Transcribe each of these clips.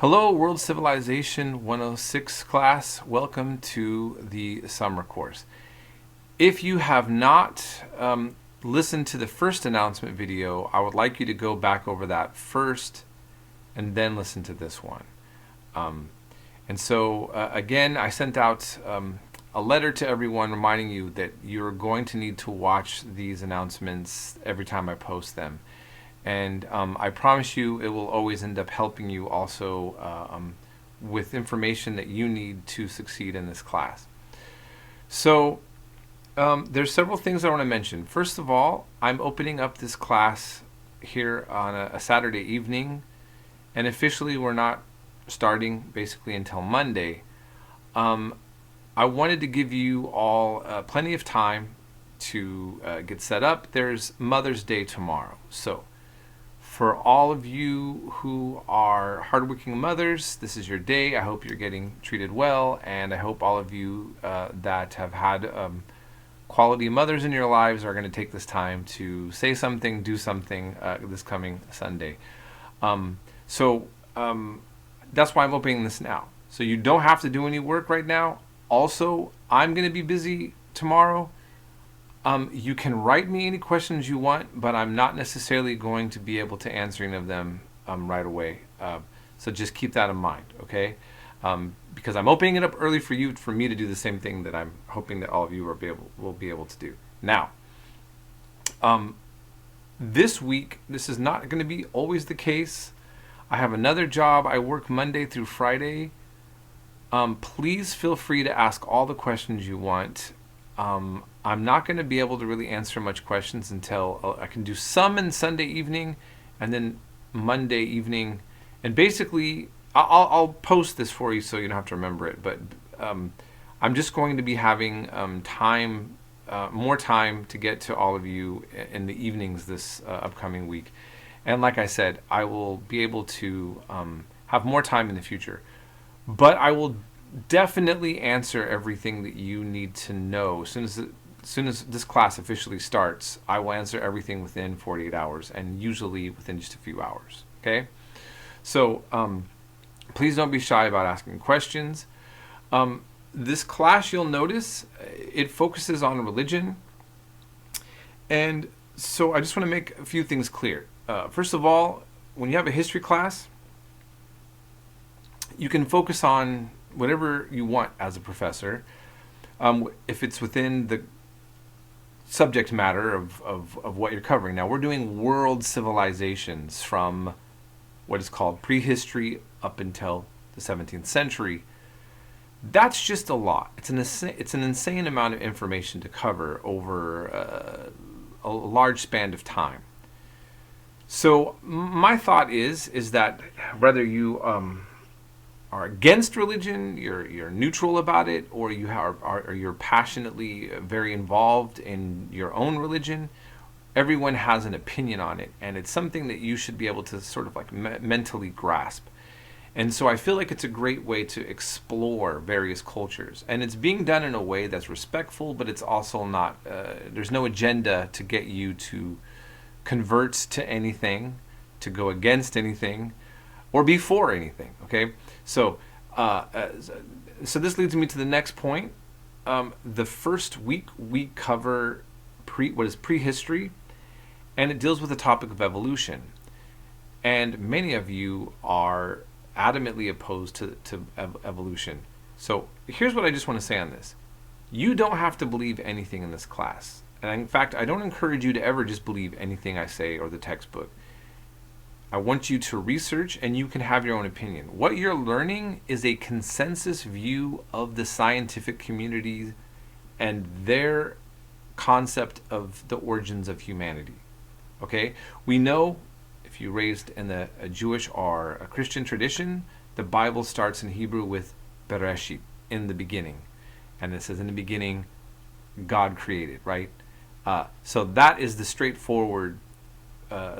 Hello, World Civilization 106 class. Welcome to the summer course. If you have not listened to the first announcement video, I would like you to go back over that first and then listen to this one. Again, I sent out a letter to everyone reminding you that you're going to need to watch these announcements every time I post them. And I promise you it will always end up helping you also with information that you need to succeed in this class. So there's several things I want to mention. First of all, I'm opening up this class here on a Saturday evening, and officially we're not starting basically until Monday. I wanted to give you all plenty of time to get set up. There's Mother's Day tomorrow. So for all of you who are hardworking mothers, this is your day. I hope you're getting treated well, and I hope all of you that have had quality mothers in your lives are going to take this time to say something, do something this coming Sunday. That's why I'm opening this now. So you don't have to do any work right now. Also, I'm going to be busy tomorrow. You can write me any questions you want, but I'm not necessarily going to be able to answer any of them right away. So just keep that in mind, okay? Because I'm opening it up early for me to do the same thing that I'm hoping that all of you will be able to do. Now, this week, this is not going to be always the case. I have another job. I work Monday through Friday. Please feel free to ask all the questions you want. I'm not going to be able to really answer much questions until I can do some in Sunday evening and then Monday evening. And basically, I'll post this for you so you don't have to remember it. But I'm just going to be having more time to get to all of you in the evenings this upcoming week. And like I said, I will be able to have more time in the future. But I will definitely answer everything that you need to know. As soon as this class officially starts, I will answer everything within 48 hours, and usually within just a few hours. Okay? So please don't be shy about asking questions. This class, you'll notice, it focuses on religion. And so I just want to make a few things clear. First of all, when you have a history class, you can focus on whatever you want as a professor, if it's within the subject matter of what you're covering. Now, we're doing world civilizations from what is called prehistory up until the 17th century. That's just a lot. It's an insane amount of information to cover over a large span of time. So my thought is that whether you are against religion, you're neutral about it, or you're passionately very involved in your own religion, everyone has an opinion on it, and it's something that you should be able to sort of like mentally grasp. And so I feel like it's a great way to explore various cultures, and it's being done in a way that's respectful, but it's also not, there's no agenda to get you to convert to anything, to go against anything, or be for anything, okay? So this leads me to the next point. The first week we cover what is prehistory, and it deals with the topic of evolution. And many of you are adamantly opposed to evolution. So here's what I just want to say on this. You don't have to believe anything in this class. And in fact, I don't encourage you to ever just believe anything I say or the textbook. I want you to research, and you can have your own opinion. What you're learning is a consensus view of the scientific community and their concept of the origins of humanity. Okay? We know if you're raised in a Jewish or a Christian tradition, the Bible starts in Hebrew with Bereshit, in the beginning. And it says in the beginning, God created, right? So that is the straightforward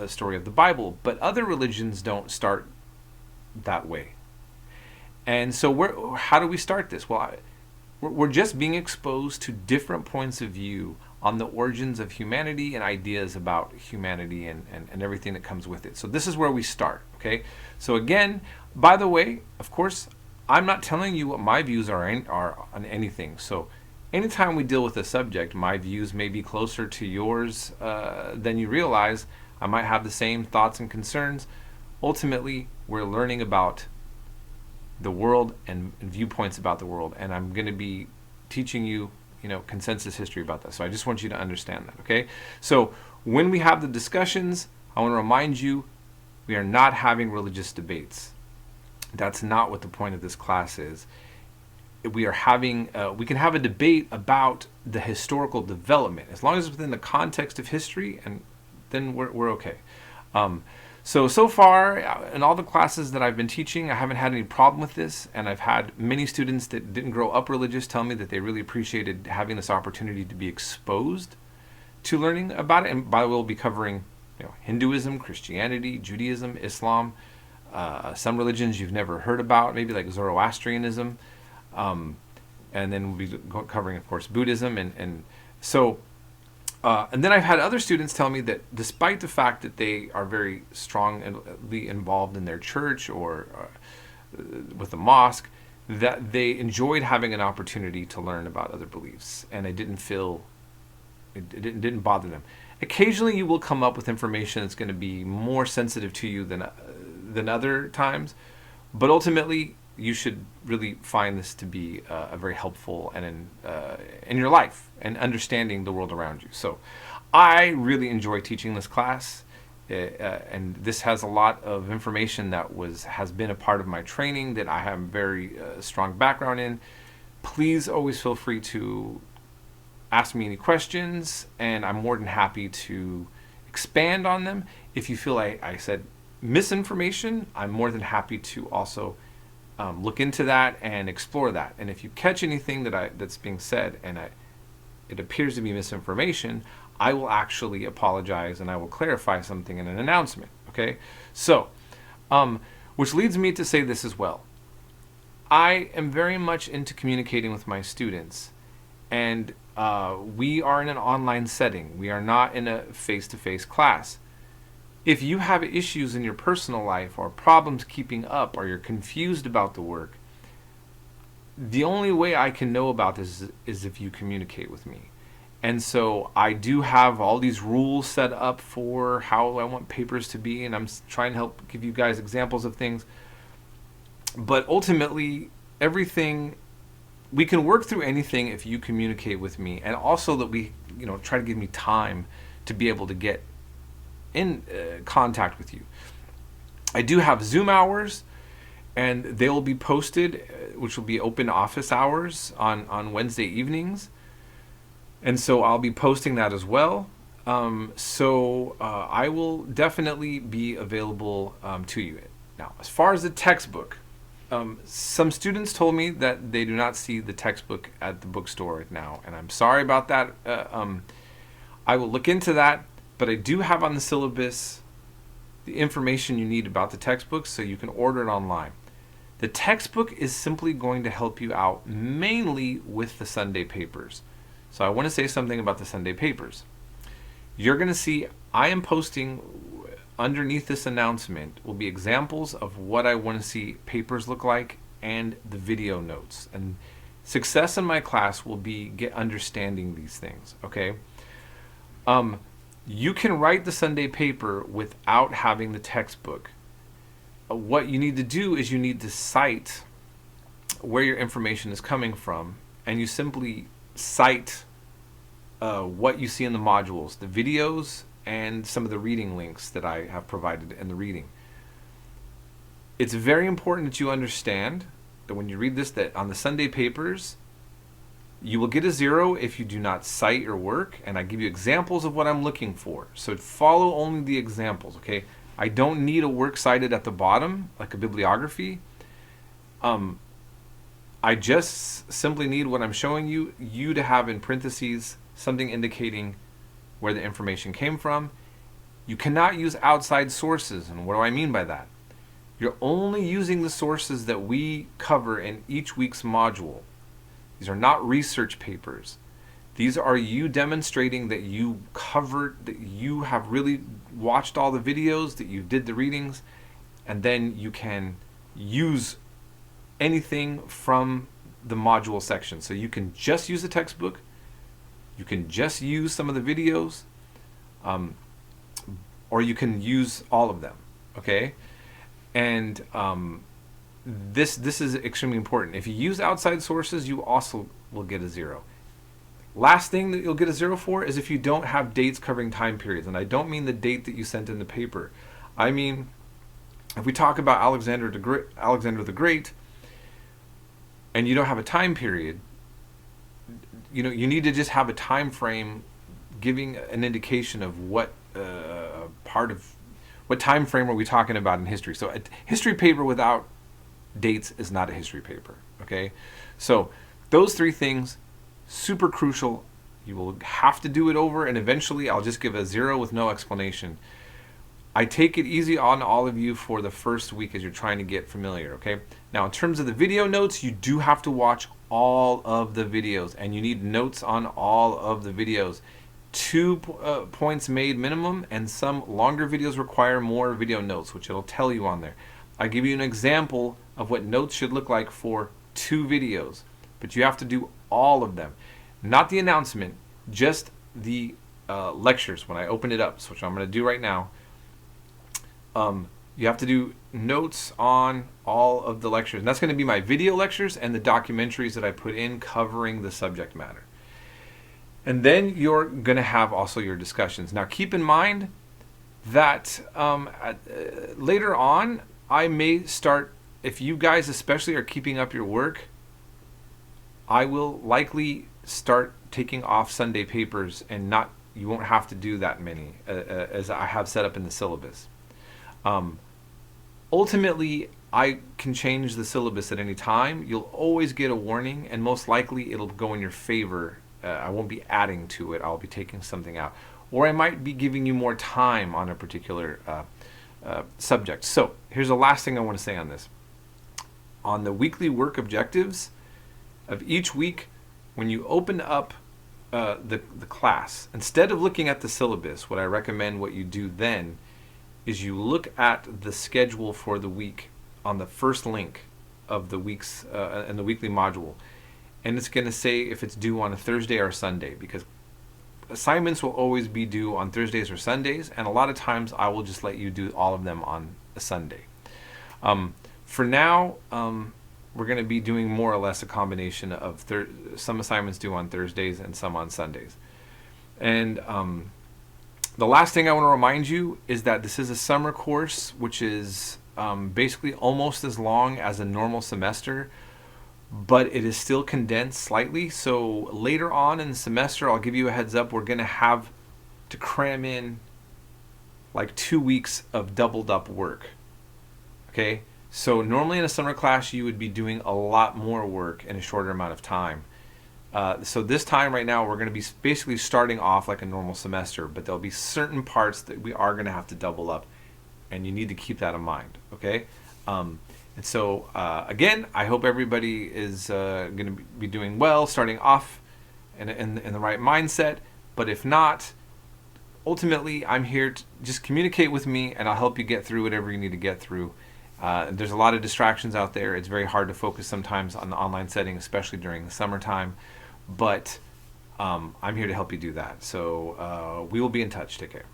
story of the Bible, but other religions don't start that way. And so how do we start this? Well, we're just being exposed to different points of view on the origins of humanity and ideas about humanity and everything that comes with it. So this is where we start, okay? So again, By the way, of course, I'm not telling you what my views are on anything. So anytime we deal with a subject, my views may be closer to yours than you realize. I might have the same thoughts and concerns. Ultimately, we're learning about the world and viewpoints about the world, and I'm going to be teaching you, consensus history about that. So I just want you to understand that, okay? So when we have the discussions, I want to remind you, we are not having religious debates. That's not what the point of this class is. We are having, we can have a debate about the historical development as long as it's within the context of history, and then we're okay. So far, in all the classes that I've been teaching, I haven't had any problem with this, and I've had many students that didn't grow up religious tell me that they really appreciated having this opportunity to be exposed to learning about it. And by the way, we'll be covering Hinduism, Christianity, Judaism, Islam, some religions you've never heard about, maybe like Zoroastrianism, and then we'll be covering, of course, Buddhism, and then I've had other students tell me that despite the fact that they are very strongly involved in their church or with the mosque, that they enjoyed having an opportunity to learn about other beliefs, and it didn't bother them. Occasionally, you will come up with information that's going to be more sensitive to you than other times, but ultimately, you should really find this to be a very helpful and in your life and understanding the world around you. So I really enjoy teaching this class, and this has a lot of information that has been a part of my training that I have a very strong background in. Please always feel free to ask me any questions, and I'm more than happy to expand on them. If you feel I said misinformation, I'm more than happy to also look into that and explore that. And if you catch anything that's being said and it appears to be misinformation, I will actually apologize and I will clarify something in an announcement. Okay? So, which leads me to say this as well. I am very much into communicating with my students, and we are in an online setting. We are not in a face-to-face class. If you have issues in your personal life or problems keeping up or you're confused about the work, the only way I can know about this is if you communicate with me. And so I do have all these rules set up for how I want papers to be, and I'm trying to help give you guys examples of things. But ultimately, everything, we can work through anything if you communicate with me, and also that we try to give me time to be able to get in contact with you. I do have Zoom hours, and they will be posted, which will be open office hours on Wednesday evenings, and so I'll be posting that as well. I will definitely be available to you. Now, as far as the textbook, some students told me that they do not see the textbook at the bookstore now, and I'm sorry about that. I will look into that. But I do have on the syllabus the information you need about the textbook, so you can order it online. The textbook is simply going to help you out mainly with the Sunday papers. So I want to say something about the Sunday papers. You're going to see I am posting underneath this announcement will be examples of what I want to see papers look like and the video notes. And success in my class will be understanding these things, okay? You can write the Sunday paper without having the textbook. What you need to do is you need to cite where your information is coming from, and you simply cite what you see in the modules, the videos, and some of the reading links that I have provided in the reading. It's very important that you understand that when you read this, that on the Sunday papers, you will get a 0 if you do not cite your work, and I give you examples of what I'm looking for. So follow only the examples, okay? I don't need a work cited at the bottom, like a bibliography. I just simply need what I'm showing you to have in parentheses something indicating where the information came from. You cannot use outside sources, and what do I mean by that? You're only using the sources that we cover in each week's module. These are not research papers. These are you demonstrating that you covered, that you have really watched all the videos, that you did the readings, and then you can use anything from the module section. So you can just use the textbook, you can just use some of the videos, or you can use all of them, okay? And this is extremely important. If you use outside sources, you also will get a 0. Last thing that you'll get a 0 for is if you don't have dates covering time periods. And I don't mean the date that you sent in the paper. I mean, if we talk about Alexander the Great, and you don't have a time period, you know, you need to just have a time frame giving an indication of what what time frame are we talking about in history. So a history paper without dates is not a history paper, okay? So those 3 things, super crucial. You will have to do it over, and eventually I'll just give a 0 with no explanation. I take it easy on all of you for the first week as you're trying to get familiar, okay? Now, in terms of the video notes, you do have to watch all of the videos, and you need notes on all of the videos. 2 points made minimum, and some longer videos require more video notes, which it'll tell you on there. I give you an example of what notes should look like for 2 videos, but you have to do all of them. Not the announcement, just the lectures when I open it up, which I'm going to do right now. You have to do notes on all of the lectures. And that's going to be my video lectures and the documentaries that I put in covering the subject matter. And then you're going to have also your discussions. Now keep in mind that later on, I may start, if you guys especially are keeping up your work, I will likely start taking off Sunday papers, and you won't have to do that many as I have set up in the syllabus. Ultimately, I can change the syllabus at any time. You'll always get a warning, and most likely it'll go in your favor. I won't be adding to it. I'll be taking something out. Or I might be giving you more time on a particular subject. So here's the last thing I want to say on this. On the weekly work objectives of each week, when you open up the class, instead of looking at the syllabus, what I recommend what you do then is you look at the schedule for the week on the first link of the week's and the weekly module, and it's going to say if it's due on a Thursday or Sunday, because assignments will always be due on Thursdays or Sundays, and a lot of times I will just let you do all of them on a Sunday. For now, we're going to be doing more or less a combination of some assignments due on Thursdays and some on Sundays. And the last thing I want to remind you is that this is a summer course, which is basically almost as long as a normal semester, but it is still condensed slightly. So later on in the semester, I'll give you a heads up, we're going to have to cram in like 2 weeks of doubled up work. Okay? So normally in a summer class, you would be doing a lot more work in a shorter amount of time. So this time right now, we're going to be basically starting off like a normal semester, but there'll be certain parts that we are going to have to double up, and you need to keep that in mind, okay? And so, again, I hope everybody is going to be doing well, starting off in the right mindset, but if not, ultimately, I'm here to just communicate with me, and I'll help you get through whatever you need to get through. There's a lot of distractions out there. It's very hard to focus sometimes on the online setting, especially during the summertime. But I'm here to help you do that. So we will be in touch. Take care.